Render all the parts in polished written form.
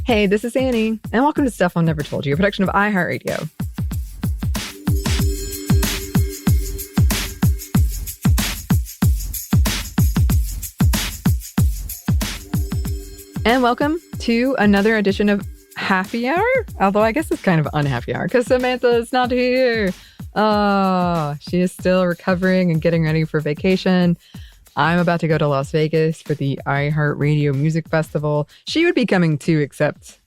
Hey, this is Anney, and welcome to Stuff I'll Never Told You, a production of iHeartRadio. And welcome to another edition of Happy Hour, although I guess it's kind of unhappy hour because Samantha is not here. Oh, she is still recovering and getting ready for vacation. I'm about to go to Las Vegas for the iHeartRadio Music Festival. She would be coming too, except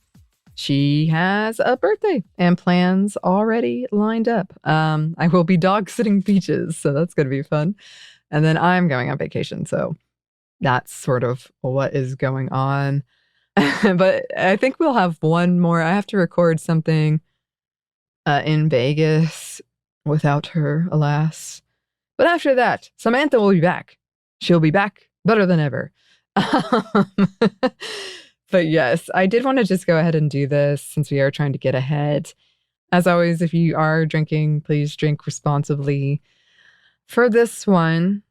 she has a birthday and plans already lined up. I will be dog sitting beaches, so that's going to be fun. And then I'm going on vacation, so that's sort of what is going on. But I think we'll have one more. I have to record something in Vegas without her, alas. But after that, Samantha will be back. She'll be back better than ever. But yes, I did want to just go ahead and do this since we are trying to get ahead. As always, if you are drinking, please drink responsibly. For this one,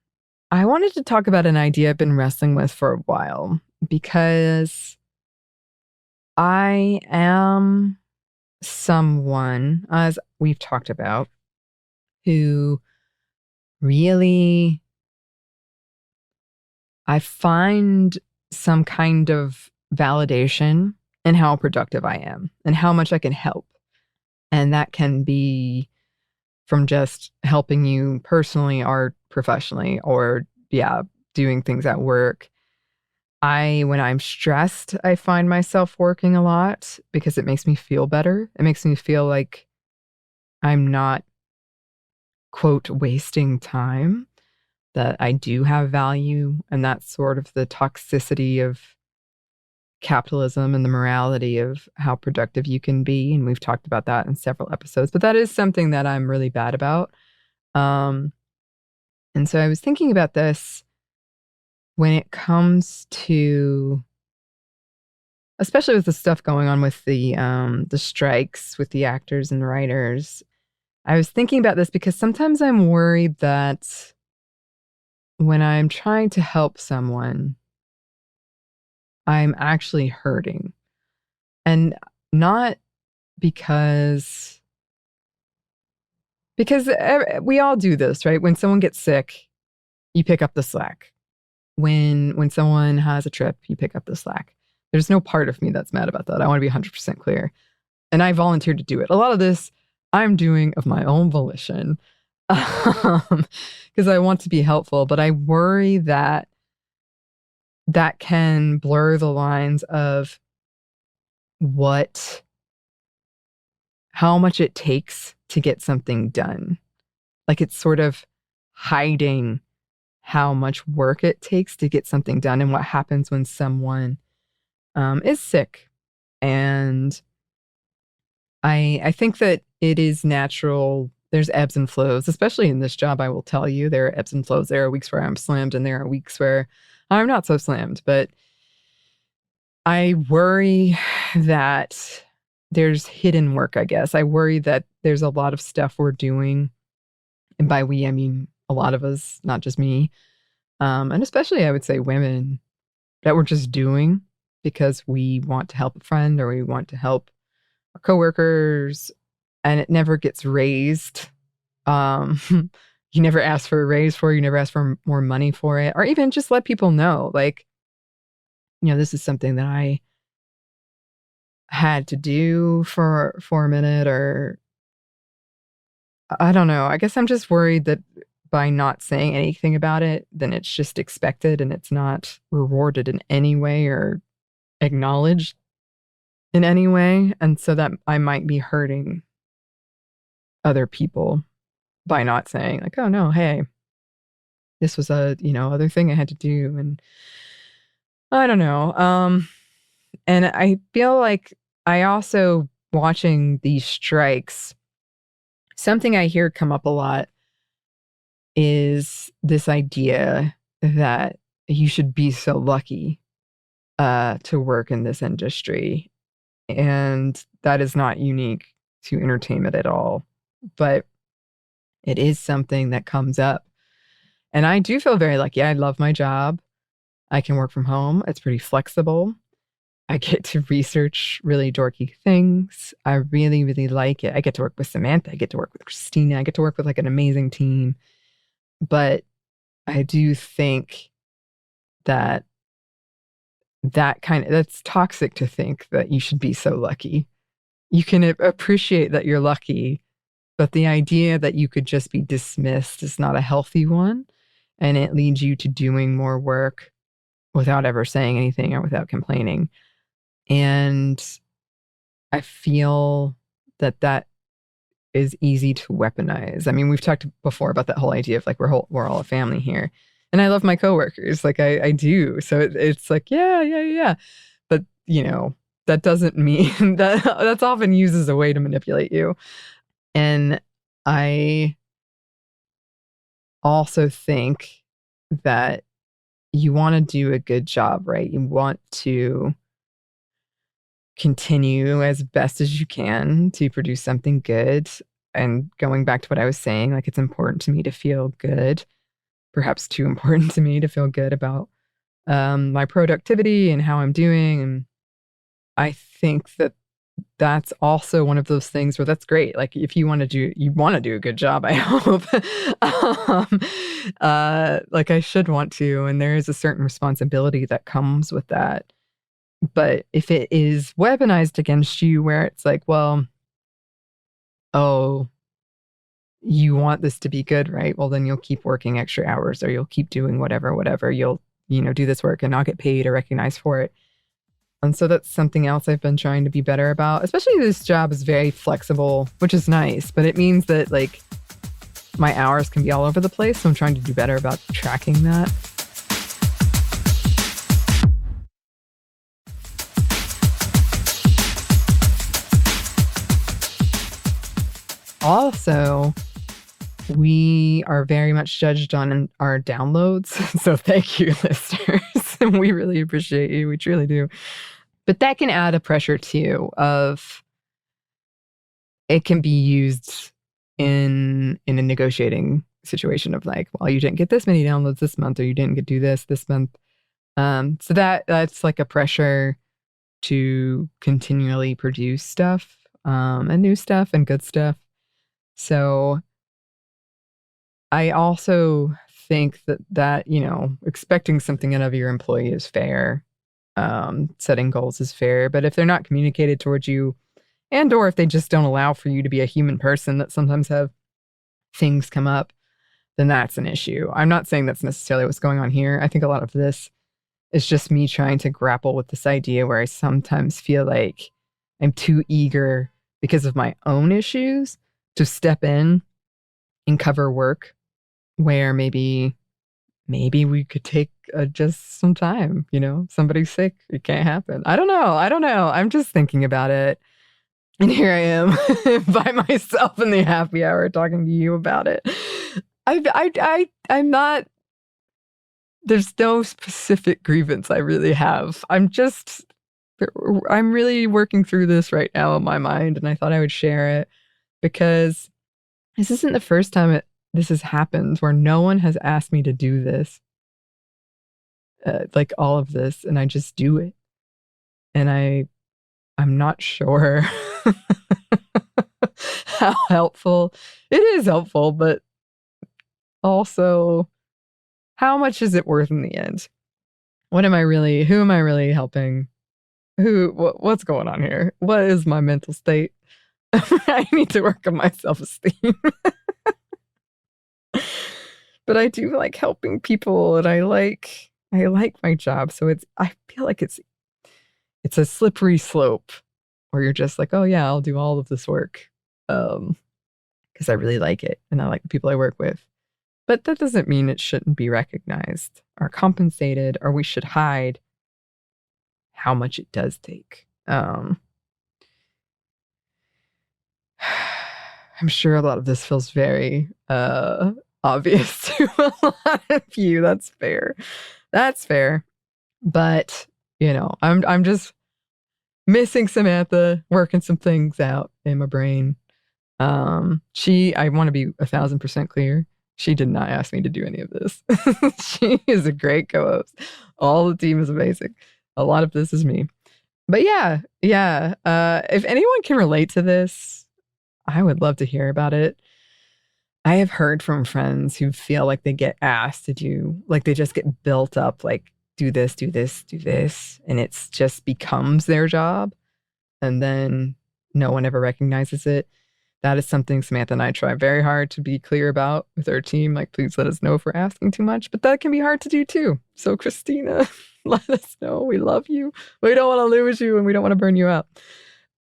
I wanted to talk about an idea I've been wrestling with for a while because I am someone, as we've talked about, who really, I find some kind of validation in how productive I am and how much I can help. And that can be from just helping you personally or professionally or, doing things at work. When I'm stressed, I find myself working a lot because it makes me feel better. It makes me feel like I'm not, quote, wasting time, that I do have value. And that's sort of the toxicity of capitalism and the morality of how productive you can be. And we've talked about that in several episodes, but that is something that I'm really bad about. And so I was thinking about this when it comes to, especially with the stuff going on with the strikes with the actors and writers. I was thinking about this because sometimes I'm worried that when I'm trying to help someone, I'm actually hurting. And not because we all do this, right? When someone gets sick, you pick up the slack. When someone has a trip, you pick up the slack. There's no part of me that's mad about that. I want to be 100% clear. And I volunteered to do it. A lot of this I'm doing of my own volition because I want to be helpful. But I worry that can blur the lines of how much it takes to get something done. Like it's sort of hiding how much work it takes to get something done and what happens when someone is sick. And I think that it is natural. There's ebbs and flows, especially in this job. I will tell you, there are ebbs and flows. There are weeks where I'm slammed and there are weeks where I'm not so slammed, but I worry that there's hidden work, I guess. I worry that there's a lot of stuff we're doing. And by we, I mean a lot of us, not just me. And especially, I would say, women, that we're just doing because we want to help a friend or we want to help our coworkers, and it never gets raised. You never ask for a raise for it. You never ask for more money for it, or even just let people know, like, this is something that I had to do for a minute, or I don't know. I guess I'm just worried that by not saying anything about it, then it's just expected and it's not rewarded in any way or acknowledged in any way. And so that I might be hurting other people by not saying, like, oh no, hey, this was a, other thing I had to do. And I don't know. And I feel like I also, watching these strikes, something I hear come up a lot is this idea that you should be so lucky to work in this industry. And that is not unique to entertainment at all. But it is something that comes up. And I do feel very lucky. I love my job. I can work from home. It's pretty flexible. I get to research really dorky things. I really, really like it. I get to work with Samantha. I get to work with Christina. I get to work with like an amazing team. But I do think that that's toxic to think that you should be so lucky. You can appreciate that you're lucky, but the idea that you could just be dismissed is not a healthy one. And it leads you to doing more work without ever saying anything or without complaining. And I feel that that is easy to weaponize. I mean, we've talked before about that whole idea of like we're all a family here. And I love my coworkers, like I do. So it's like, yeah. But, that doesn't mean that's often used as a way to manipulate you. And I also think that you want to do a good job, right? You want to continue as best as you can to produce something good. And going back to what I was saying, like it's important to me to feel good, perhaps too important to me to feel good about my productivity and how I'm doing. And I think that that's also one of those things where that's great. Like if you want to do a good job, I hope. Like I should want to, and there is a certain responsibility that comes with that. But if it is weaponized against you where it's like, well, oh, you want this to be good, right? Well, then you'll keep working extra hours or you'll keep doing whatever. You'll, do this work and not get paid or recognized for it. And so that's something else I've been trying to be better about. Especially this job is very flexible, which is nice, but it means that like my hours can be all over the place. So I'm trying to do better about tracking that. Also, we are very much judged on our downloads. So thank you, listeners. We really appreciate you. We truly do. But that can add a pressure too of it can be used in a negotiating situation of like, well, you didn't get this many downloads this month, or you didn't get to do this month. So that's like a pressure to continually produce stuff, and new stuff and good stuff. So I also think that, expecting something out of your employee is fair. Setting goals is fair, but if they're not communicated towards you and or if they just don't allow for you to be a human person that sometimes have things come up, then that's an issue. I'm not saying that's necessarily what's going on here. I think a lot of this is just me trying to grapple with this idea where I sometimes feel like I'm too eager because of my own issues to step in and cover work where maybe we could take just some time, somebody's sick. It can't happen. I don't know. I'm just thinking about it. And here I am by myself in the happy hour talking to you about it. I'm not, there's no specific grievance I really have. I'm really working through this right now in my mind. And I thought I would share it because this isn't the first time this has happened where no one has asked me to do this, like all of this, and I just do it. And I'm not sure how helpful. It is helpful, but also how much is it worth in the end? Who am I really helping? What's going on here? What is my mental state? I need to work on my self-esteem. But I do like helping people, and I like my job. So I feel like it's a slippery slope where you're just like, oh yeah, I'll do all of this work because I really like it and I like the people I work with. But that doesn't mean it shouldn't be recognized or compensated, or we should hide how much it does take. I'm sure a lot of this feels very obvious to a lot of you. That's fair. But, I'm just missing Samantha, working some things out in my brain. I want to be 1,000% clear. She did not ask me to do any of this. She is a great co-host. All the team is amazing. A lot of this is me. But yeah. If anyone can relate to this, I would love to hear about it. I have heard from friends who feel like they get asked to do, like they just get built up, like do this, do this, do this, and it's just becomes their job. And then no one ever recognizes it. That is something Samantha and I try very hard to be clear about with our team. Like, please let us know if we're asking too much. But that can be hard to do too. So, Christina, let us know. We love you. We don't want to lose you and we don't want to burn you out.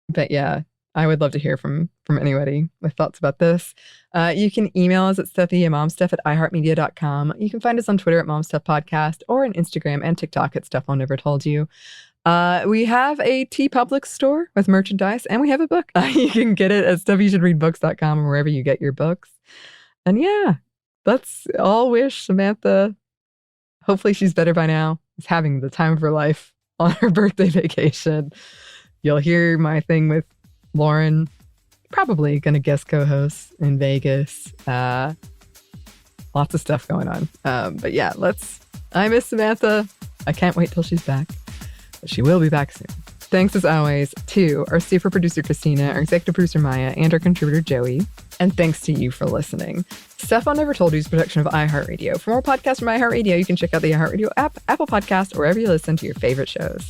But yeah, I would love to hear from anybody with thoughts about this. You can email us at steffi@momstuff@iheartmedia.com. You can find us on Twitter at momstuffpodcast or on Instagram and TikTok at Stuff I'll Never Told You. We have a TeePublic store with merchandise, and we have a book. You can get it at stuffyoushouldreadbooks.com or wherever you get your books. And yeah, let's all wish Samantha, hopefully she's better by now, is having the time of her life on her birthday vacation. You'll hear my thing with Lauren, probably going to guest co-host in Vegas. Lots of stuff going on. But yeah, I miss Samantha. I can't wait till she's back. But she will be back soon. Thanks as always to our super producer Christina, our executive producer Maya, and our contributor Joey. And thanks to you for listening. Stuff I Never Told You is a production of iHeartRadio. For more podcasts from iHeartRadio, you can check out the iHeartRadio app, Apple Podcast, or wherever you listen to your favorite shows.